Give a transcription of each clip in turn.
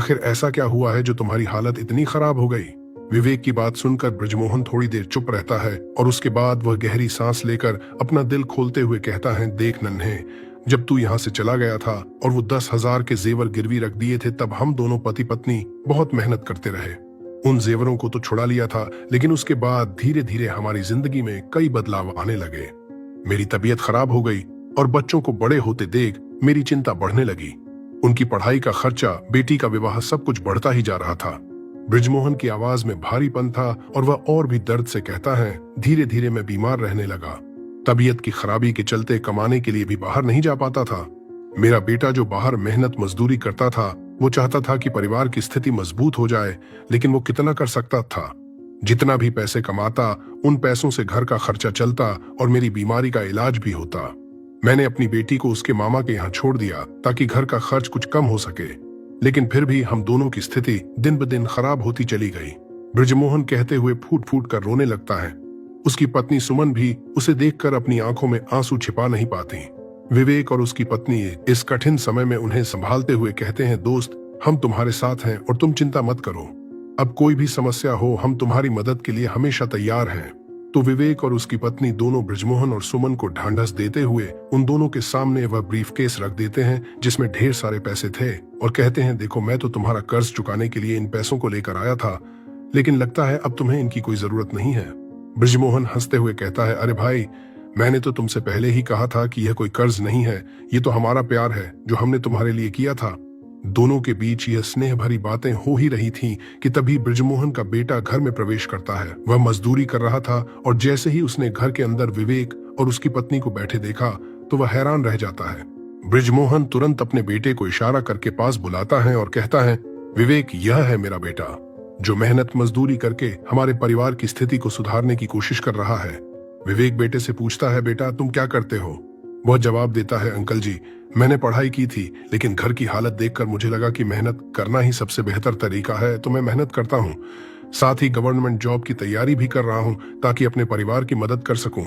आखिर ऐसा क्या हुआ है जो तुम्हारी हालत इतनी खराब हो गई? विवेक की बात सुनकर ब्रजमोहन थोड़ी देर चुप रहता है और उसके बाद वह गहरी सांस लेकर अपना दिल खोलते हुए कहता है, देख नन्हे, जब तू यहाँ से चला गया था और वो 10,000 के जेवर गिरवी रख दिए थे, तब हम दोनों पति पत्नी बहुत मेहनत करते रहे। उन जेवरों को तो छुड़ा लिया था, लेकिन उसके बाद धीरे धीरे हमारी जिंदगी में कई बदलाव आने लगे। मेरी तबीयत खराब हो गई और बच्चों को बड़े होते देख मेरी चिंता बढ़ने लगी। उनकी पढ़ाई का खर्चा, बेटी का विवाह, सब कुछ बढ़ता ही जा रहा था। ब्रजमोहन की आवाज में भारीपन था और वह और भी दर्द से कहता है, धीरे धीरे मैं बीमार रहने लगा। तबीयत की खराबी के चलते कमाने के लिए भी बाहर नहीं जा पाता था। मेरा बेटा जो बाहर मेहनत मजदूरी करता था, वो चाहता था कि परिवार की स्थिति मजबूत हो जाए, लेकिन वो कितना कर सकता था? जितना भी पैसे कमाता, उन पैसों से घर का खर्चा चलता और मेरी बीमारी का इलाज भी होता। मैंने अपनी बेटी को उसके मामा के यहाँ छोड़ दिया ताकि घर का खर्च कुछ कम हो सके, लेकिन फिर भी हम दोनों की स्थिति दिन ब दिन खराब होती चली गई। ब्रजमोहन कहते हुए फूट फूट कर रोने लगता है। उसकी पत्नी सुमन भी उसे देखकर अपनी आंखों में आंसू छिपा नहीं पाती। विवेक और उसकी पत्नी इस कठिन समय में उन्हें संभालते हुए कहते हैं, दोस्त, हम तुम्हारे साथ हैं और तुम चिंता मत करो। अब कोई भी समस्या हो, हम तुम्हारी मदद के लिए हमेशा तैयार हैं। तो विवेक और उसकी पत्नी दोनों ब्रजमोहन और सुमन को ढांढस देते हुए उन दोनों के सामने वह ब्रीफकेस रख देते हैं जिसमें ढेर सारे पैसे थे और कहते हैं, देखो, मैं तो तुम्हारा कर्ज चुकाने के लिए इन पैसों को लेकर आया था, लेकिन लगता है अब तुम्हें इनकी कोई जरूरत नहीं है। ब्रजमोहन हंसते हुए कहता है, अरे भाई, मैंने तो तुमसे पहले ही कहा था कि यह कोई कर्ज नहीं है, ये तो हमारा प्यार है जो हमने तुम्हारे लिए किया था। दोनों के बीच यह स्नेह भरी बातें हो ही रही थीं कि तभी ब्रजमोहन का बेटा घर में प्रवेश करता है। वह मजदूरी कर रहा था और जैसे ही उसने घर के अंदर विवेक और उसकी पत्नी को बैठे देखा तो वह हैरान रह जाता है। ब्रजमोहन तुरंत अपने बेटे को इशारा करके पास बुलाता है और कहता है, विवेक, यह है मेरा बेटा जो मेहनत मजदूरी करके हमारे परिवार की स्थिति को सुधारने की कोशिश कर रहा है। विवेक बेटे से पूछता है, बेटा, तुम क्या करते हो? वह जवाब देता है, अंकल जी, मैंने पढ़ाई की थी, लेकिन घर की हालत देखकर मुझे लगा कि मेहनत करना ही सबसे बेहतर तरीका है, तो मैं मेहनत करता हूँ। साथ ही गवर्नमेंट जॉब की तैयारी भी कर रहा हूँ ताकि अपने परिवार की मदद कर सकूं।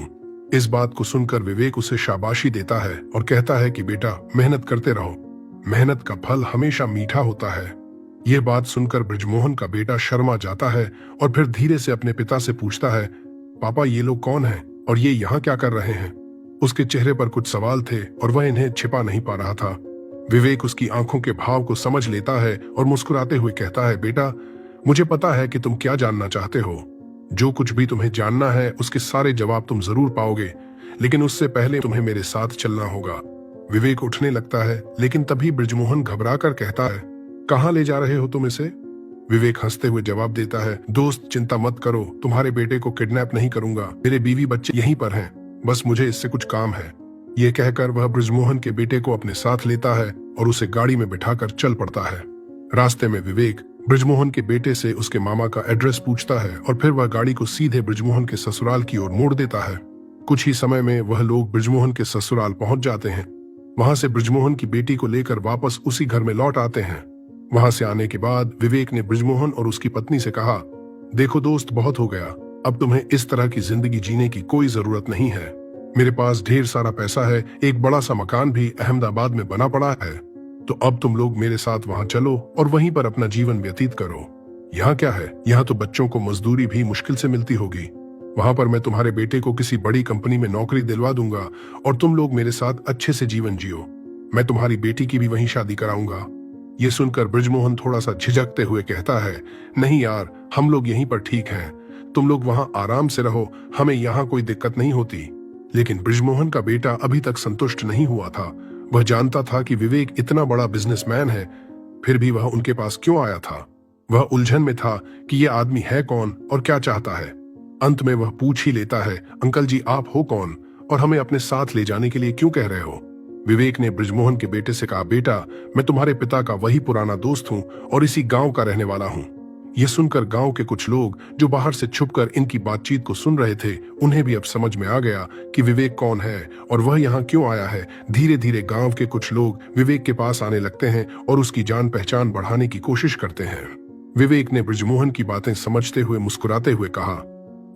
इस बात को सुनकर विवेक उसे शाबाशी देता है और कहता है कि बेटा, मेहनत करते रहो, मेहनत का फल हमेशा मीठा होता है। यह बात सुनकर ब्रजमोहन का बेटा शर्मा जाता है और फिर धीरे से अपने पिता से पूछता है, पापा, ये लोग कौन हैं और ये यहाँ क्या कर रहे हैं? उसके चेहरे पर कुछ सवाल थे और वह इन्हें छिपा नहीं पा रहा था। विवेक उसकी आंखों के भाव को समझ लेता है और मुस्कुराते हुए कहता है, बेटा, मुझे पता है कि तुम क्या जानना चाहते हो। जो कुछ भी तुम्हें जानना है उसके सारे जवाब तुम जरूर पाओगे, लेकिन उससे पहले तुम्हें मेरे साथ चलना होगा। विवेक उठने लगता है, लेकिन तभी ब्रजमोहन घबरा कर कहता है, कहाँ ले जा रहे हो तुम इसे? विवेक हंसते हुए जवाब देता है, दोस्त, चिंता मत करो, तुम्हारे बेटे को किडनैप नहीं करूंगा, मेरे बीवी बच्चे यहीं पर हैं, बस मुझे इससे कुछ काम है। ये कहकर वह ब्रजमोहन के बेटे को अपने साथ लेता है और उसे गाड़ी में बिठाकर चल पड़ता है। रास्ते में विवेक ब्रजमोहन के बेटे से उसके मामा का एड्रेस पूछता है और फिर वह गाड़ी को सीधे ब्रजमोहन के ससुराल की ओर मोड़ देता है। कुछ ही समय में वह लोग ब्रजमोहन के ससुराल पहुंच जाते हैं। वहां से ब्रजमोहन की बेटी को लेकर वापस उसी घर में लौट आते हैं। वहां से आने के बाद विवेक ने ब्रजमोहन और उसकी पत्नी से कहा, देखो दोस्त, बहुत हो गया, अब तुम्हें इस तरह की जिंदगी जीने की कोई जरूरत नहीं है। मेरे पास ढेर सारा पैसा है, एक बड़ा सा मकान भी अहमदाबाद में बना पड़ा है, तो अब तुम लोग मेरे साथ वहां चलो और वहीं पर अपना जीवन व्यतीत करो। यहाँ क्या है, यहाँ तो बच्चों को मजदूरी भी मुश्किल से मिलती होगी। वहां पर मैं तुम्हारे बेटे को किसी बड़ी कंपनी में नौकरी दिलवा दूंगा और तुम लोग मेरे साथ अच्छे से जीवन जियो। मैं तुम्हारी बेटी की भी वहीं शादी कराऊंगा। ये सुनकर ब्रजमोहन थोड़ा सा झिझकते हुए कहता है, नहीं यार, हम लोग यहीं पर ठीक हैं, तुम लोग वहां आराम से रहो, हमें यहाँ कोई दिक्कत नहीं होती। लेकिन ब्रजमोहन का बेटा अभी तक संतुष्ट नहीं हुआ था। वह जानता था कि विवेक इतना बड़ा बिजनेसमैन है, फिर भी वह उनके पास क्यों आया था। वह उलझन में था कि यह आदमी है कौन और क्या चाहता है। अंत में वह पूछ ही लेता है, अंकल जी, आप हो कौन और हमें अपने साथ ले जाने के लिए क्यों कह रहे हो? विवेक ने ब्रजमोहन के बेटे से कहा, बेटा, मैं तुम्हारे पिता का वही पुराना दोस्त हूँ और इसी गांव का रहने वाला हूँ। यह सुनकर गांव के कुछ लोग जो बाहर से छुपकर इनकी बातचीत को सुन रहे थे, उन्हें भी अब समझ में आ गया कि विवेक कौन है और वह यहाँ क्यों आया है। धीरे धीरे गांव के कुछ लोग विवेक के पास आने लगते हैं और उसकी जान पहचान बढ़ाने की कोशिश करते हैं। विवेक ने ब्रजमोहन की बातें समझते हुए मुस्कुराते हुए कहा,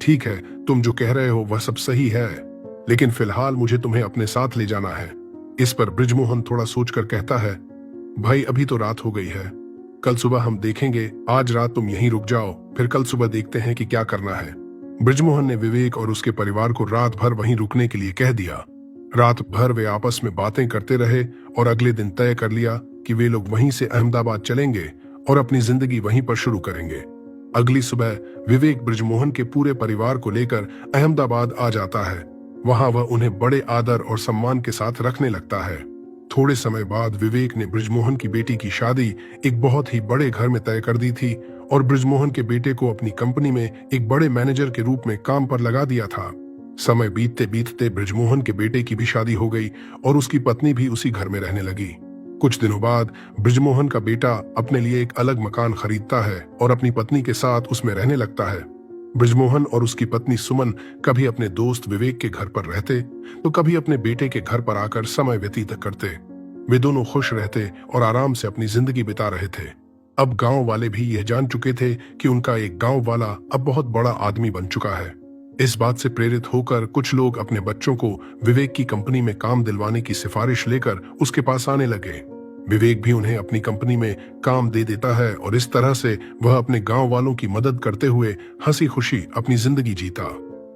ठीक है, तुम जो कह रहे हो वह सब सही है, लेकिन फिलहाल मुझे तुम्हें अपने साथ ले जाना है। इस पर ब्रजमोहन थोड़ा सोचकर कहता है, भाई, अभी तो रात हो गई है, कल सुबह हम देखेंगे, आज रात तुम यहीं रुक जाओ, फिर कल सुबह देखते हैं कि क्या करना है। बृजमोहन ने विवेक और उसके परिवार को रात भर वहीं रुकने के लिए कह दिया। रात भर वे आपस में बातें करते रहे और अगले दिन तय कर लिया कि वे लोग वहीं से अहमदाबाद चलेंगे और अपनी जिंदगी वहीं पर शुरू करेंगे। अगली सुबह विवेक बृजमोहन के पूरे परिवार को लेकर अहमदाबाद आ जाता है। वहां वह उन्हें बड़े आदर और सम्मान के साथ रखने लगता है। थोड़े समय बाद विवेक ने बृजमोहन की बेटी की शादी एक बहुत ही बड़े घर में तय कर दी थी और बृजमोहन के बेटे को अपनी कंपनी में एक बड़े मैनेजर के रूप में काम पर लगा दिया था। समय बीतते बीतते बृजमोहन के बेटे की भी शादी हो गई और उसकी पत्नी भी उसी घर में रहने लगी। कुछ दिनों बाद बृजमोहन का बेटा अपने लिए एक अलग मकान खरीदता है और अपनी पत्नी के साथ उसमें रहने लगता है। बृजमोहन और उसकी पत्नी सुमन कभी अपने दोस्त विवेक के घर पर रहते तो कभी अपने बेटे के घर पर आकर समय व्यतीत करते। वे दोनों खुश रहते और आराम से अपनी जिंदगी बिता रहे थे। अब गांव वाले भी यह जान चुके थे कि उनका एक गांव वाला अब बहुत बड़ा आदमी बन चुका है। इस बात से प्रेरित होकर कुछ लोग अपने बच्चों को विवेक की कंपनी में काम दिलवाने की सिफारिश लेकर उसके पास आने लगे। विवेक भी उन्हें अपनी कंपनी में काम दे देता है और इस तरह से वह अपने गांव वालों की मदद करते हुए हंसी खुशी अपनी जिंदगी जीता।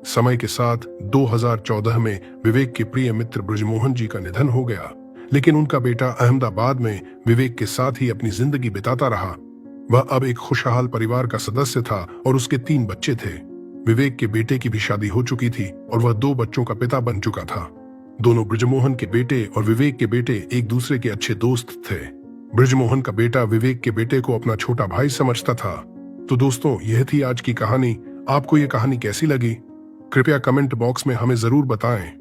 समय के साथ 2014 में विवेक के प्रिय मित्र बृजमोहन जी का निधन हो गया, लेकिन उनका बेटा अहमदाबाद में विवेक के साथ ही अपनी जिंदगी बिताता रहा। वह अब एक खुशहाल परिवार का सदस्य था और उसके 3 बच्चे थे। विवेक के बेटे की भी शादी हो चुकी थी और वह 2 बच्चों का पिता बन चुका था। दोनों बृजमोहन के बेटे और विवेक के बेटे एक दूसरे के अच्छे दोस्त थे। बृजमोहन का बेटा विवेक के बेटे को अपना छोटा भाई समझता था। तो दोस्तों, यह थी आज की कहानी। आपको यह कहानी कैसी लगी? कृपया कमेंट बॉक्स में हमें जरूर बताएं।